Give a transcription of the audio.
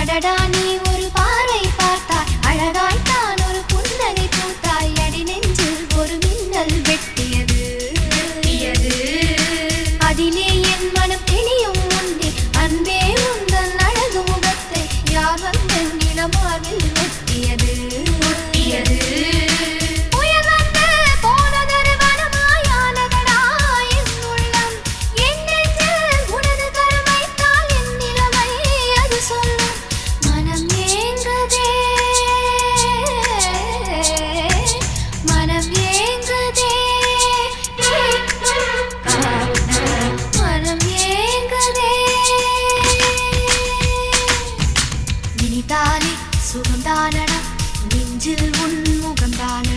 அடடா நீ ஒரு பார்வை பார்த்தாய் அழகாய் தான் ஒரு புன்னகை பூத்தாய் அடி நெஞ்சில் ஒரு மின்னல் வெட்டியது அதிலே என் மனம் தெளியும் முன்னே அன்பே உந்தன் அழகு முகத்தை யார் வந்து நிலமாவில் ஒட்டியது சுகந்தானடா நெஞ்சில் உன் முகந்தான